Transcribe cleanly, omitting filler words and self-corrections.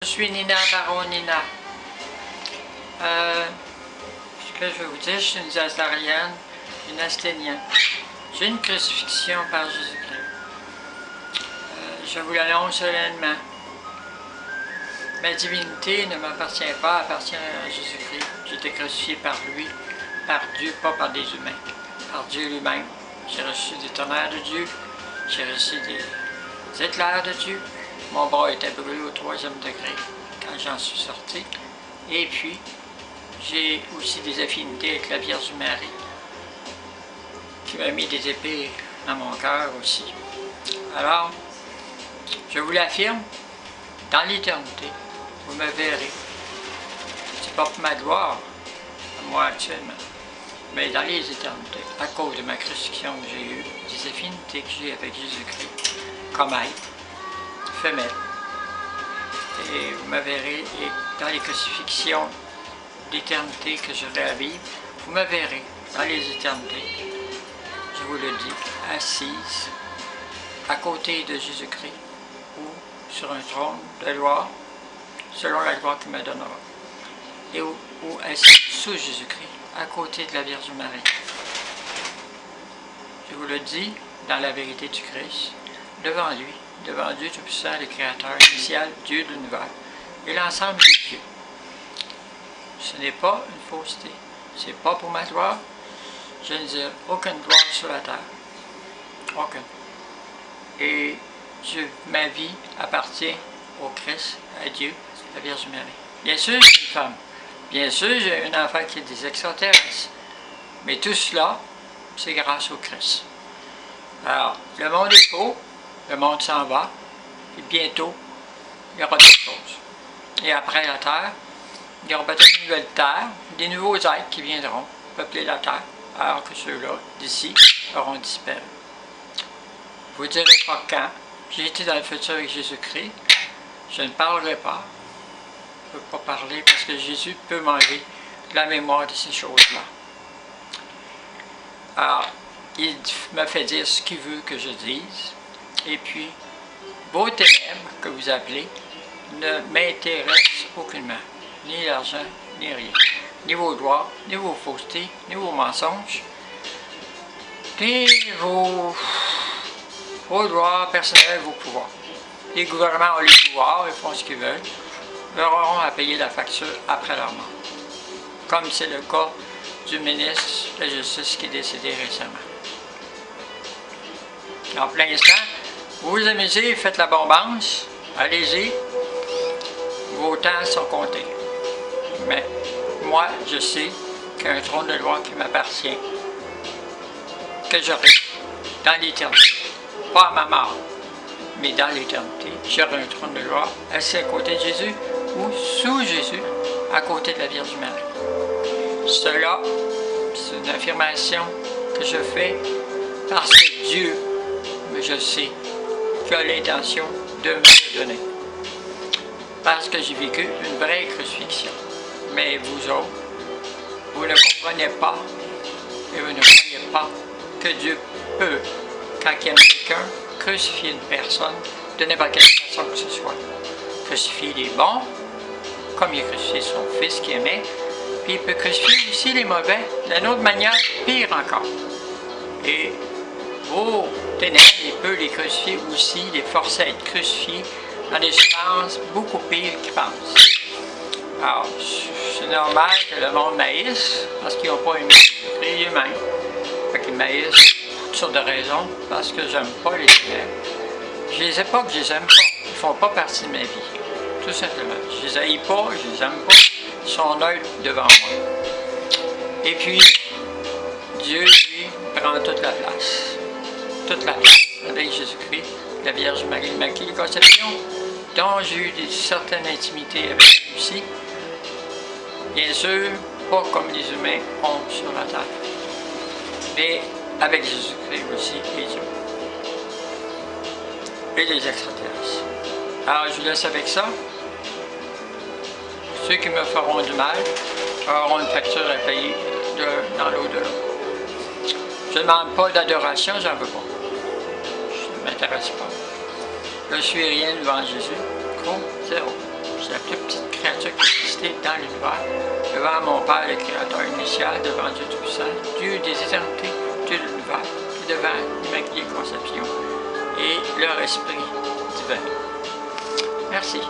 Je suis Nina Baron Nina. Ce que je vais vous dire, je suis une Zazarienne, une Asténienne. J'ai une crucifixion par Jésus-Christ. Je vous l'annonce solennellement. Ma divinité ne m'appartient pas, appartient à Jésus-Christ. J'ai été crucifié par lui, par Dieu, pas par des humains, par Dieu lui-même. J'ai reçu des tonnerres de Dieu, j'ai reçu des éclairs de Dieu. Mon bras était brûlé au 3e degré quand j'en suis sorti. Et puis, j'ai aussi des affinités avec la Vierge Marie, qui m'a mis des épées dans mon cœur aussi. Alors, je vous l'affirme, dans l'éternité, vous me verrez. C'est pas pour ma gloire, moi actuellement, mais dans les éternités, à cause de ma crucifixion que j'ai eue, des affinités que j'ai avec Jésus-Christ, comme être, femelle. Et vous me verrez, et dans les crucifixions d'éternité que je vais vivre, vous me verrez dans les éternités, je vous le dis, assise à côté de Jésus-Christ ou sur un trône de gloire, selon la gloire qu'il me donnera, et ou assis sous Jésus-Christ, à côté de la Vierge Marie. Je vous le dis dans la vérité du Christ, devant lui, devant Dieu Tout-Puissant, le Créateur initial, Dieu de l'univers, et l'ensemble des dieux. Ce n'est pas une fausseté, c'est pas pour ma gloire, je ne dis aucune gloire sur la terre, aucune. Et ma vie appartient au Christ, à Dieu, à la Vierge Marie. Bien sûr, j'ai une femme, bien sûr, j'ai un enfant qui est des extraterrestres, mais tout cela, c'est grâce au Christ. Alors, le monde est faux, le monde s'en va, et bientôt, il y aura d'autres choses. Et après la terre, il y aura peut-être une nouvelle terre, des nouveaux êtres qui viendront peupler la terre, alors que ceux-là, d'ici, auront disparu. Vous ne direz pas quand. J'ai été dans le futur avec Jésus-Christ. Je ne parlerai pas. Je ne peux pas parler parce que Jésus peut m'enlever la mémoire de ces choses-là. Alors, il me fait dire ce qu'il veut que je dise. Et puis, vos ténèbres, que vous appelez, ne m'intéressent aucunement. Ni l'argent, ni rien. Ni vos gloires, ni vos faussetés, ni vos mensonges, ni vos gloires personnelles, vos pouvoirs. Les gouvernements ont les pouvoirs, ils font ce qu'ils veulent. Ils auront à payer la facture après leur mort. Comme c'est le cas du ministre de la Justice qui est décédé récemment. En plein instant, vous vous amusez, faites la bombance, allez-y, vos temps sont comptés. Mais moi, je sais qu'il y a un trône de gloire qui m'appartient, que j'aurai dans l'éternité. Pas à ma mort, mais dans l'éternité. J'aurai un trône de gloire assis à côté de Jésus ou sous Jésus, à côté de la Vierge Marie. Cela, c'est une affirmation que je fais parce que Dieu, je sais, a l'intention de me le donner. Parce que j'ai vécu une vraie crucifixion. Mais vous autres, vous ne comprenez pas et vous ne croyez pas que Dieu peut, quand il aime quelqu'un, crucifier une personne de n'importe quelle façon que ce soit. Crucifier les bons, comme il a crucifié son fils qu'il aimait, puis il peut crucifier aussi les mauvais, d'une autre manière, pire encore. Et vos ténèbres, il peut les crucifier aussi, les forcer à être crucifiés dans des souffrances beaucoup pires qu'ils pensent. Alors, c'est normal que le monde maïsse, parce qu'ils n'ont pas aimé Jésus-Christ eux-mêmes. Fait qu'ils maïssent pour toutes sortes de raisons, parce que j'aime pas les ténèbres. Je les ai pas que je les aime pas. Ils font pas partie de ma vie. Tout simplement. Je les haïs pas, je les aime pas. Ils sont neutres devant moi. Et puis, Dieu, lui, prend toute la place. Toute la place avec Jésus-Christ, la Vierge Marie, l'Immaculée Conception, dont j'ai eu une certaine intimité avec lui aussi. Bien sûr, pas comme les humains ont sur la terre, mais avec Jésus-Christ aussi et Dieu. Et les extraterrestres. Alors, je vous laisse avec ça. Ceux qui me feront du mal auront une facture à payer dans l'au-delà. Je ne demande pas d'adoration, j'en veux pas. Ça ne m'intéresse pas. Je ne suis rien devant Jésus. Zéro. c'est la plus petite créature qui existait dans l'univers. Devant mon Père, le Créateur initial, devant Dieu Tout-Puissant, Dieu des éternités, Dieu de l'univers, et devant l'Immaculée Conception et leur esprit divin. Merci.